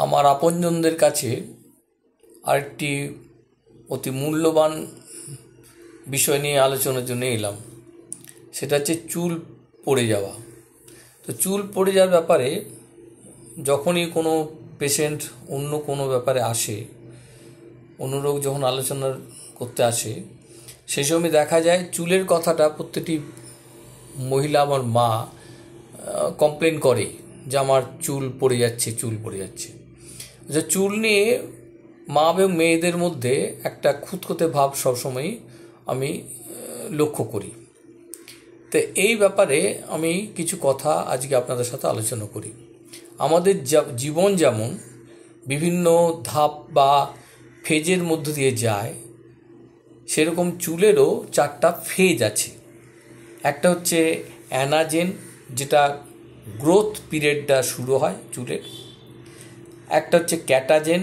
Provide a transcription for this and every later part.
আমার আপনজনদের কাছে আরেকটি অতি মূল্যবান বিষয় নিয়ে আলোচনার জন্য এলাম। সেটা হচ্ছে চুল পড়ে যাওয়া। তো চুল পড়ে যাওয়ার ব্যাপারে যখনই কোনো পেশেন্ট অন্য কোনো ব্যাপারে আসে, অন্য রোগ যখন আলোচনা করতে আসে, সেই সময় দেখা যায় চুলের কথাটা প্রত্যেকটি মহিলা, আমার মা কমপ্লেন করে যে আমার চুল পড়ে যাচ্ছে। যে চুল নিয়ে মা এবং মেয়েদের মধ্যে একটা খুঁতখুঁতে ভাব সবসময় আমি লক্ষ্য করি। তো এই ব্যাপারে আমি কিছু কথা আজকে আপনাদের সাথে আলোচনা করি। আমাদের জীবন যেমন বিভিন্ন ধাপ বা ফেজের মধ্য দিয়ে যায়, সেরকম চুলেরও 4টা ফেজ আছে। একটা হচ্ছে অ্যানাজেন, যেটা গ্রোথ পিরিয়ডটা শুরু হয় চুলের। একটা হচ্ছে ক্যাটাজেন,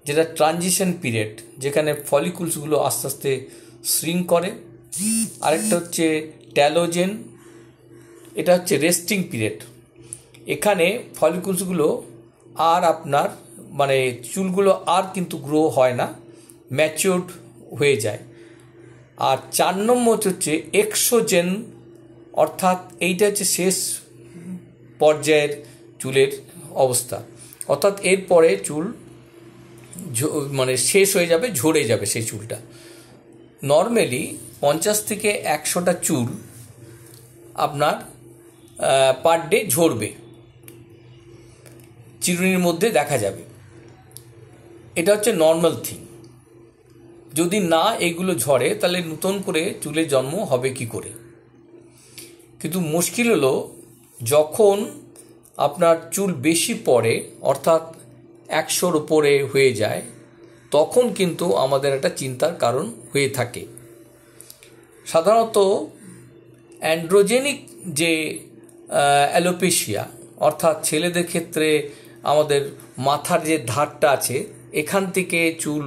যেটা ট্রানজিশন পিরিয়ড, যেখানে ফলিকুলসগুলো আস্তে আস্তে শ্রিঙ্ক করে। আরেকটা হচ্ছে ট্যালোজেন, এটা হচ্ছে রেস্টিং পিরিয়ড। এখানে ফলিকুলসগুলো আর আপনার চুলগুলো আর কিন্তু গ্রো হয় না, ম্যাচিওরড হয়ে যায়। আর 4 নম্বর হচ্ছে এক্সোজেন, অর্থাৎ এইটা হচ্ছে শেষ পর্যায়ের চুলের অবস্থা। অর্থাৎ এরপরে চুল শেষ হয়ে যাবে, ঝরে যাবে সেই চুলটা। নর্মালি 50 থেকে 100টা চুল আপনার পার ডে ঝরবে, চিরুনির মধ্যে দেখা যাবে। এটা হচ্ছে নর্মাল থিং। যদি না এগুলো ঝরে, তাহলে নতুন করে চুলের জন্ম হবে কি করে? কিন্তু মুশকিল হলো, যখন আপনার চুল বেশি পড়ে, অর্থাৎ 100-র উপরে হয়ে যায়, তখন কিন্তু আমাদের একটা চিন্তার কারণ হয়ে থাকে। সাধারণত অ্যান্ড্রোজেনিক যে অ্যালোপেশিয়া, অর্থাৎ ছেলেদের ক্ষেত্রে আমাদের মাথার যে ধারটা আছে, এখান থেকে চুল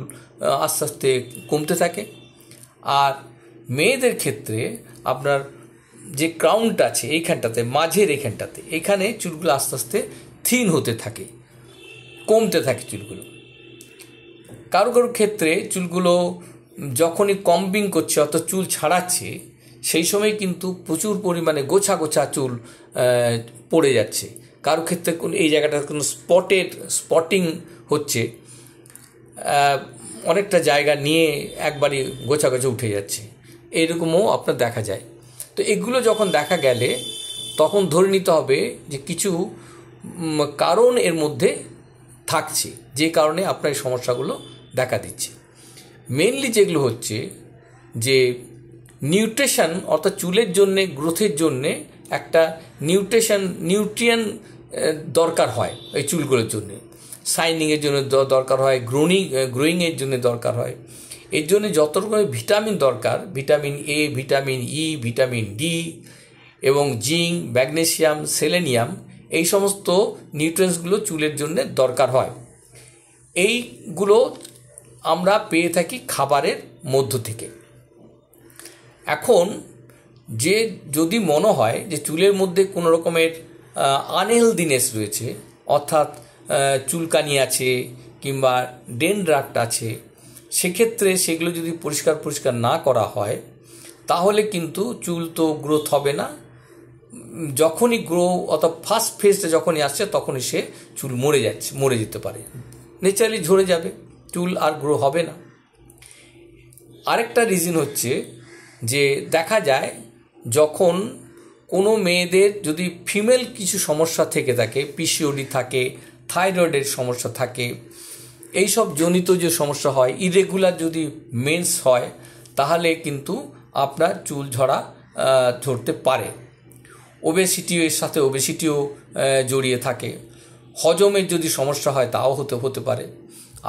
আস্তে আস্তে কমতে থাকে। আর মেয়েদের ক্ষেত্রে আপনার যে ক্রাউনটা আছে এইখানটাতে, মাঝের এখানটাতে, এখানে চুলগুলো আস্তে আস্তে থিন হতে থাকে, কমতে থাকে চুলগুলো। কারো কারো ক্ষেত্রে চুলগুলো যখনই কম্বিং করছে, অর্থাৎ চুল ছাড়াচ্ছে, সেই সময় কিন্তু প্রচুর পরিমাণে গোছা গোছা চুল পড়ে যাচ্ছে। কারো ক্ষেত্রে এই জায়গাটা কোনো স্পটিং হচ্ছে, অনেকটা জায়গা নিয়ে একবারই গোছা গোছা উঠে যাচ্ছে, এরকমও আপনার দেখা যায়। তো এগুলো যখন দেখা গেলে, তখন ধরে নিতে হবে যে কিছু কারণ এর মধ্যে থাকছে, যে কারণে আপনার এই সমস্যাগুলো দেখা দিচ্ছে। মেনলি যেগুলো হচ্ছে যে নিউট্রিশন, অর্থাৎ চুলের জন্যে, গ্রোথের জন্যে একটা নিউট্রিয়েন্ট দরকার হয় এই চুলগুলোর জন্যে। শাইনিংয়ের জন্য দরকার হয়, গ্রোয়িংয়ের জন্য দরকার হয়। এর জন্য যত রকমের ভিটামিন দরকার, vitamin A, vitamin E, vitamin D এবং জিঙ্ক, ম্যাগনেসিয়াম, সেলেনিয়াম, এই সমস্ত নিউট্রিয়েন্টসগুলো চুলের জন্য দরকার হয়। এইগুলো আমরা পেয়ে থাকি খাবারের মধ্য থেকে। এখন যদি মনে হয় যে চুলের মধ্যে কোনো রকমের আনহেলদিনেস রয়েছে, অর্থাৎ চুলকানি আছে কিংবা ডেনড্রাফট আছে, সেক্ষেত্রে সেগুলো যদি পরিষ্কার না করা হয়, তাহলে কিন্তু চুল তো গ্রোথ হবে না। যখনই অর্থাৎ ফার্স্ট ফেজটা যখনই আসছে, তখনই সে চুল মরে যেতে পারে, ন্যাচারালি ঝরে যাবে, চুল আর গ্রো হবে না। আরেকটা রিজন হচ্ছে যে দেখা যায় যখন কোনো মেয়েদের যদি ফিমেল কিছু সমস্যা থেকে থাকে, পিসিওডি থাকে, থাইরয়েডের সমস্যা থাকে, এইসব জনিত যে সমস্যা হয়, ইরেগুলার যদি মেন্স হয়, তাহলে কিন্তু আপনার চুল ঝরতে পারে। এর সাথে ওবেসিটিও জড়িয়ে থাকে। হজমের যদি সমস্যা হয়, তাও হতে পারে।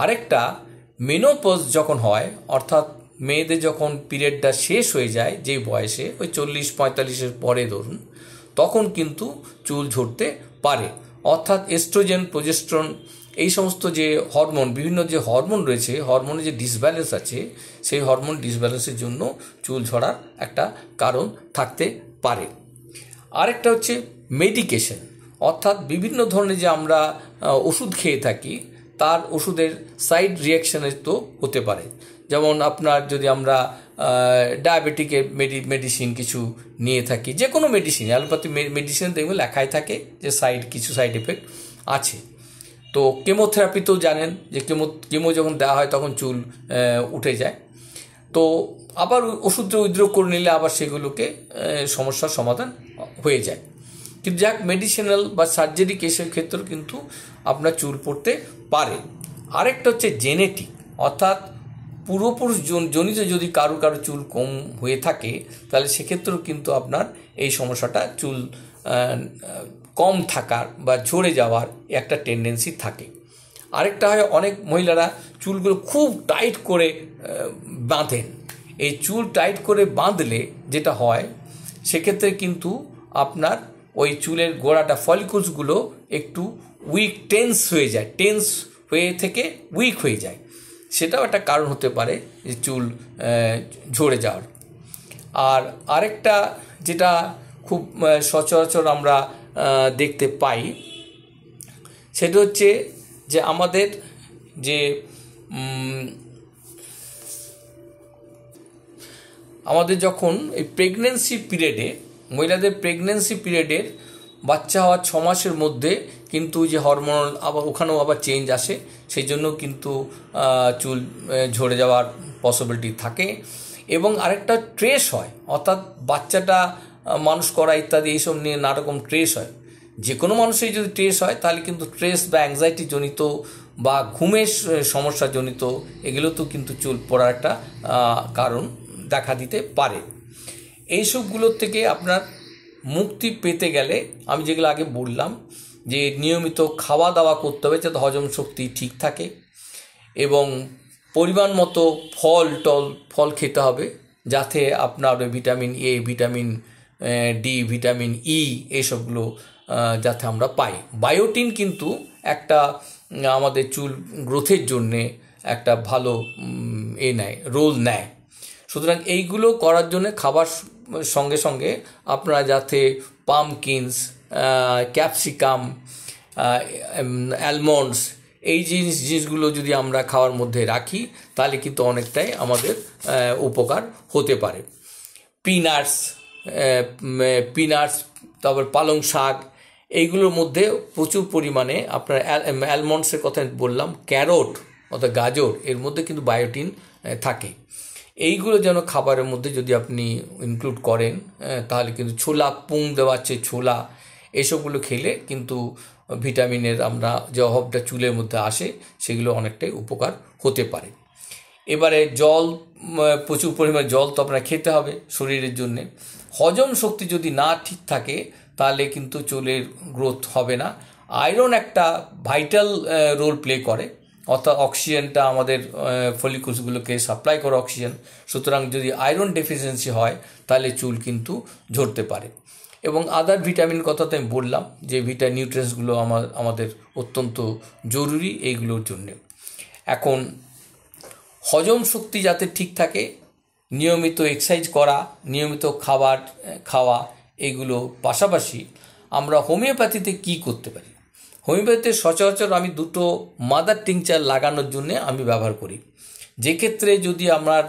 আরেকটা, মেনোপজ যখন হয়, অর্থাৎ মেয়েদের যখন পিরিয়ডটা শেষ হয়ে যায়, যে বয়সে ওই 40-45-এর পরে ধরুন, তখন কিন্তু চুল ঝরতে পারে। অর্থাৎ এস্ট্রোজেন, প্রোজেস্টেরন, এই সমস্ত যে হরমোন, বিভিন্ন যে হরমোন রয়েছে, হরমোনের যে ডিসব্যালেন্স আছে, সেই হরমোন ডিসব্যালেন্সের জন্য চুল ঝরার একটা কারণ থাকতে পারে। আরেকটা হচ্ছে মেডিকেশন, অর্থাৎ বিভিন্ন ধরনের যে আমরা ওষুধ খেয়ে থাকি তার ওষুধের সাইড রিয়াকশানের তো হতে পারে। যেমন আপনার যদি আমরা ডায়াবেটিকের মেডিসিন কিছু নিয়ে থাকি, যে কোনো মেডিসিন, অ্যালোপ্যাথি মেডিসিন দেখবে লেখাই থাকে যে কিছু সাইড এফেক্ট আছে। তো কেমোথেরাপিতেও জানেন যে কেমো যখন দেওয়া হয় তখন চুল উঠে যায়। তো আবার ওষুধটা উইথড্র করে নিলে আবার সেগুলোকে সমস্যার সমাধান হয়ে যায়। কিন্তু যাক, মেডিসিনাল বা সার্জারি কেসের ক্ষেত্রেও কিন্তু আপনার চুল পড়তে পারে। আরেকটা হচ্ছে জেনেটিক, অর্থাৎ পূর্বপুরুষ জনিত যদি কারো চুল কম হয়ে থাকে তাহলে সেক্ষেত্রেও কিন্তু আপনার এই সমস্যাটা চুল কম থাকার বা ঝরে যাওয়ার একটা টেন্ডেন্সি থাকে। আরেকটা হয় অনেক মহিলারা চুলগুলো খুব টাইট করে বাঁধেন। এই চুল টাইট করে বাঁধলে যেটা হয় সেক্ষেত্রে কিন্তু আপনার ওই চুলের গোড়াটা ফলিকলসগুলো একটু টেন্স হয়ে থেকে উইক হয়ে যায়। সেটাও একটা কারণ হতে পারে যে চুল ঝরে যাওয়ার। আর আরেকটা যেটা খুব সচরাচর আমরা দেখতে পাই সেটা হচ্ছে যে আমাদের যখন এই প্রেগনেন্সি পিরিয়ডে, মহিলাদের প্রেগনেন্সি পিরিয়ডের বাচ্চা হওয়ার 6 মাসের মধ্যে কিন্তু যে হরমোনাল আবার ওখানেও আবার চেঞ্জ আসে, সেই জন্য কিন্তু চুল ঝরে যাওয়ার পসিবিলিটি থাকে। এবং আরেকটা ট্রেস হয়, অর্থাৎ বাচ্চাটা মানুষ করা ইত্যাদি এইসব নিয়ে নানারকম ট্রেস হয়। যে কোনো মানুষের যদি ট্রেস হয় তাহলে কিন্তু ট্রেস বা অ্যাংজাইটি জনিত বা ঘুমের সমস্যা জনিত এগুলোতেও কিন্তু চুল পড়ার একটা কারণ দেখা দিতে পারে। এইসবগুলোর থেকে আপনার মুক্তি পেতে গেলে আমি যেগুলো আগে বললাম যে নিয়মিত খাওয়া দাওয়া করতে হবে যাতে হজম শক্তি ঠিক থাকে, এবং পরিমাণ মতো ফল খেতে হবে যাতে আপনার vitamin A, vitamin D, vitamin E এইসবগুলো যাতে আমরা পাই। বায়োটিন কিন্তু একটা আমাদের চুল গ্রোথের জন্যে একটা ভালো রোল নেয়। সুতরাং এইগুলো করার জন্য খাবার সঙ্গে সঙ্গে আপনারা যাতে পামকিনস, ক্যাপসিকাম, অ্যালমন্ডস এই জিনিসগুলো যদি আমরা খাওয়ার মধ্যে রাখি তাহলে কিন্তু অনেকটাই আমাদের উপকার হতে পারে। পিনাটস, তারপর পালং শাক, এইগুলোর মধ্যে প্রচুর পরিমাণে আপনার অ্যালমন্ডসের কথা বললাম, ক্যারোট অর্থাৎ গাজর, এর মধ্যে কিন্তু বায়োটিন থাকে। এইগুলো যেন খাবারের মধ্যে যদি আপনি ইনক্লুড করেন তাহলে কিন্তু ছোলা, পুং দেওয়া আছে ছোলা, এসবগুলো খেলে কিন্তু ভিটামিনের আমরা যে অভাবটা চুলের মধ্যে আসে সেগুলো অনেকটাই উপকার হতে পারে। এবারে জল, প্রচুর পরিমাণে জল তো আপনার খেতে হবে শরীরের জন্যে। হজম শক্তি যদি না ঠিক থাকে তাহলে কিন্তু চুলের গ্রোথ হবে না। আয়রন একটা ভাইটাল রোল প্লে করে, অর্থাৎ অক্সিজেনটা আমাদের ফলিকলসগুলোকে সাপ্লাই করে অক্সিজেন। সুতরাং যদি আয়রন ডেফিসিয়েন্সি হয় তাহলে চুল কিন্তু ঝরতে পারে। এবং আদার ভিটামিন কথা তো আমি বললাম যে নিউট্রিয়েন্টসগুলো আমাদের অত্যন্ত জরুরি এইগুলোর জন্যে। এখন হজম শক্তি যাতে ঠিক থাকে, নিয়মিত এক্সারসাইজ করা, নিয়মিত খাওয়া এইগুলো পাশাপাশি আমরা হোমিওপ্যাথিতে কি করতে পারি। হোমিওপ্যাথিতে সচরাচর আমি 2টো মাদার টিংচার লাগানোর জন্য আমি ব্যবহার করি। যে ক্ষেত্রে যদি আমার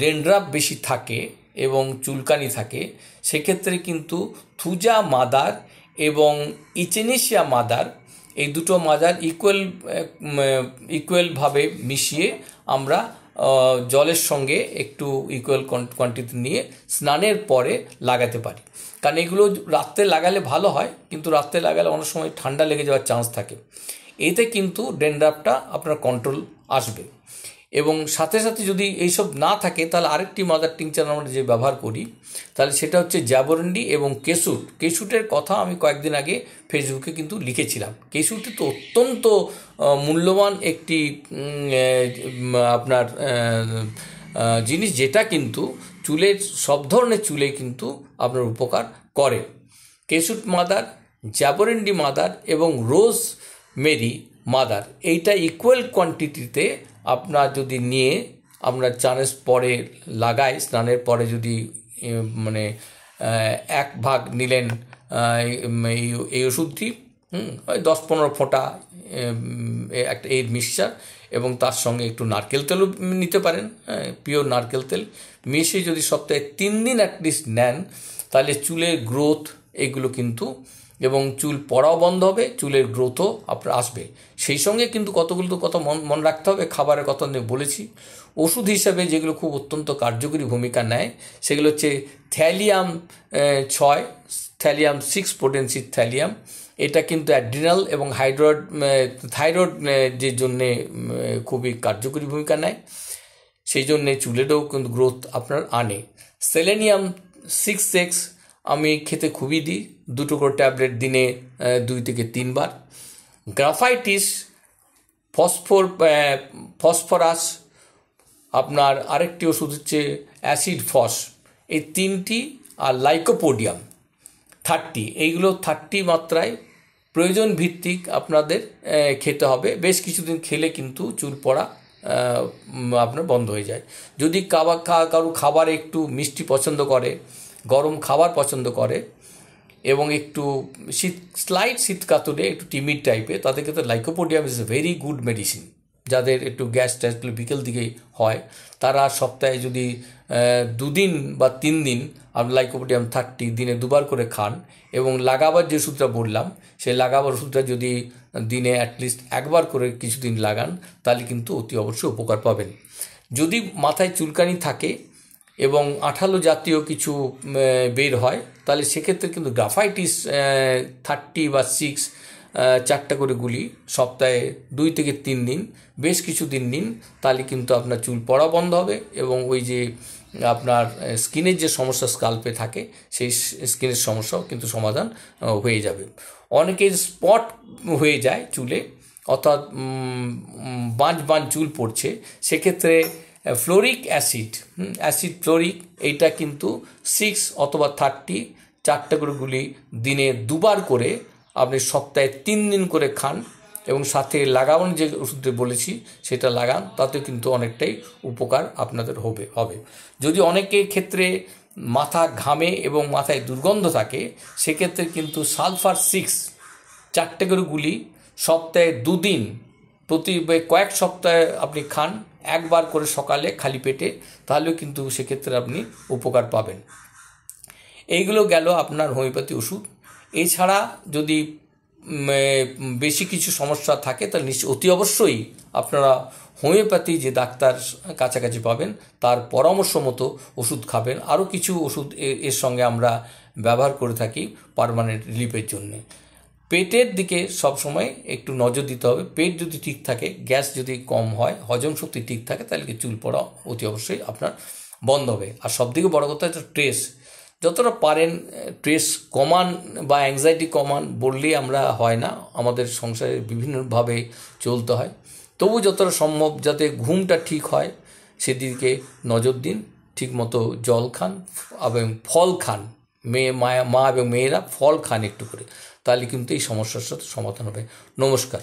ড্যান্ড্রাফ বেশি থাকে এবং চুলকানি থাকে সেক্ষেত্রে কিন্তু থুজা মাদার এবং ইচেনেশিয়া মাদার, এই 2টো মাদার ইকুয়ালভাবে মিশিয়ে আমরা জলের সঙ্গে একটু ইকুয়াল কোয়ান্টিটি নিয়ে স্নানের পরে লাগাতে পারি। কারণ এগুলো রাত্রে লাগালে ভালো হয়, কিন্তু রাত্রে লাগালে অনেক সময় ঠান্ডা লেগে যাওয়ার চান্স থাকে। এতে কিন্তু ড্যান্ড্রাফটা আপনার কন্ট্রোল আসবে। এবং সাথে সাথে যদি এইসব না থাকে তাহলে আরেকটি মাদার টিংচার আমরা যে ব্যবহার করি তাহলে সেটা হচ্ছে জাবরন্ডি এবং কেশুটের কথা আমি কয়েকদিন আগে ফেসবুকে কিন্তু লিখেছিলাম। কেশুটি তো অত্যন্ত মূল্যবান একটি আপনার জিনিস, যেটা কিন্তু চুলের সব ধরনের চুলে কিন্তু আপনার উপকার করে। কেশুট মাদার, জাবরন্ডি মাদার এবং রোজ মেরি মাদার, এইটা ইকুয়াল কোয়ান্টিটিতে আপনার যদি নিয়ে আমরা স্নানের পরে লাগাই, স্নানের পরে যদি এক ভাগ নিলেন এই ওষুধটি, ওই 10-15 ফোঁটা একটা এর মিক্সচার, এবং তার সঙ্গে একটু নারকেল তেলও নিতে পারেন, পিওর নারকেল তেল মিশিয়ে যদি সপ্তাহে 3 দিন অ্যাটলিস্ট নেন, তাহলে চুলের গ্রোথ এগুলো কিন্তু, এবং চুল পড়াও বন্ধ হবে, চুলের গ্রোথও আপনার আসবে। সেই সঙ্গে কিন্তু কতগুলো তো কথা মনে রাখতে হবে, খাবারের কথা নিয়ে বলেছি। ওষুধ হিসাবে যেগুলো খুব অত্যন্ত কার্যকরী ভূমিকা নেয় সেগুলো হচ্ছে থ্যালিয়াম 6, থ্যালিয়াম 6 পোটেন্সি থ্যালিয়াম। এটা কিন্তু অ্যাড্রিনাল এবং থাইরয়েড যে জন্যে খুবই কার্যকরী ভূমিকা নেয়, সেই জন্যে চুলেরও কিন্তু গ্রোথ আপনার আনে। সেলেনিয়াম 6X আমি খেতে খুবই দিই, 2 করে ট্যাবলেট দিনে 2 থেকে 3 বার। গ্রাফাইটিস, ফসফরাস, আপনার আরেকটি ওষুধ হচ্ছে অ্যাসিড ফস, এই 3টি, আর লাইকোপোডিয়াম 30, এইগুলো 30 মাত্রায় প্রয়োজন ভিত্তিক আপনাদের খেতে হবে। বেশ কিছুদিন খেলে কিন্তু চুল পড়া আপনার বন্ধ হয়ে যায়। যদি কারো খাবার একটু মিষ্টি পছন্দ করে, গরম খাবার পছন্দ করে, এবং একটু স্লাইট শীত কাতুরে একটু টিমিড টাইপের, তাদের ক্ষেত্রে lycopodium is a very good medicine. যাদের একটু গ্যাস ট্যাসগুলো বিকেল দিকে হয়, তারা সপ্তাহে যদি 2 দিন বা 3 দিন আপনি লাইকোপোডিয়াম 30 দিনে 2 বার করে খান, এবং লাগাবার যে ওষুধটা বললাম সেই লাগাবার ওষুধটা যদি দিনে অ্যাটলিস্ট 1 বার করে কিছুদিন লাগান, তাহলে কিন্তু অতি অবশ্যই উপকার পাবেন। যদি মাথায় চুলকানি থাকে এবং আঠালো জাতীয় কিছু বের হয়, তাহলে সেক্ষেত্রে কিন্তু গ্রাফাইটিস 30 বা 6 4টা করে গুলি সপ্তাহে 2 থেকে 3 দিন বেশ কিছু দিন নিন, তাহলে কিন্তু আপনার চুল পড়া বন্ধ হবে, এবং ওই যে আপনার স্কিনের যে সমস্যা স্কাল্পে থাকে সেই স্কিনের সমস্যাও কিন্তু সমাধান হয়ে যাবে। অনেকের স্পট হয়ে যায় চুলে, অর্থাৎ বাঁচ চুল পড়ছে, সেক্ষেত্রে ফ্লোরিক অ্যাসিড ফ্লোরিক, এইটা কিন্তু 6 অথবা 30 4টা করে গুলি দিনে 2 বার করে আপনি সপ্তাহে 3 দিন করে খান, এবং সাথে লাগানোর যে ওষুধটা বলেছি সেটা লাগান, তাতে কিন্তু অনেকটাই উপকার আপনাদের হবে। যদি অনেকের ক্ষেত্রে মাথা ঘামে এবং মাথায় দুর্গন্ধ থাকে, সেক্ষেত্রে কিন্তু সালফার 6 4টে করে গুলি সপ্তাহে 2 দিন প্রতি কয়েক সপ্তাহে আপনি খান, 1 বার করে সকালে খালি পেটে, তাহলেও কিন্তু সেক্ষেত্রে আপনি উপকার পাবেন। এইগুলো গেল আপনার হোমিওপ্যাথি ওষুধ। এছাড়া যদি বেশি কিছু সমস্যা থাকে, তাহলে অতি অবশ্যই আপনারা হোমিওপ্যাথি যে ডাক্তার কাছাকাছি পাবেন তার পরামর্শ মতো ওষুধ খাবেন। আরও কিছু ওষুধ এর সঙ্গে আমরা ব্যবহার করে থাকি পার্মানেন্ট রিলিফের জন্যে। পেটের দিকে সবসময় একটু নজর দিতে হবে। পেট যদি ঠিক থাকে, গ্যাস যদি কম হয়, হজম শক্তি ঠিক থাকে, তাহলে চুল পড়া অতি অবশ্যই আপনার বন্ধ হবে। আর সবথেকে বড় কথা হচ্ছে স্ট্রেস, যতটা পারেন স্ট্রেস কমান বা অ্যাংজাইটি কমান বললেই আমরা হয় না, আমাদের সংসারে বিভিন্নভাবে চলতে হয়। তবু যতটা সম্ভব যাতে ঘুমটা ঠিক হয় সেদিকে নজর দিন, ঠিকমতো জল খান এবং ফল খান। মা এবং মেয়েরা ফল খান একটু করে, তাহলে কিন্তু এই সমস্যার সাথে সমাধান হবে। নমস্কার।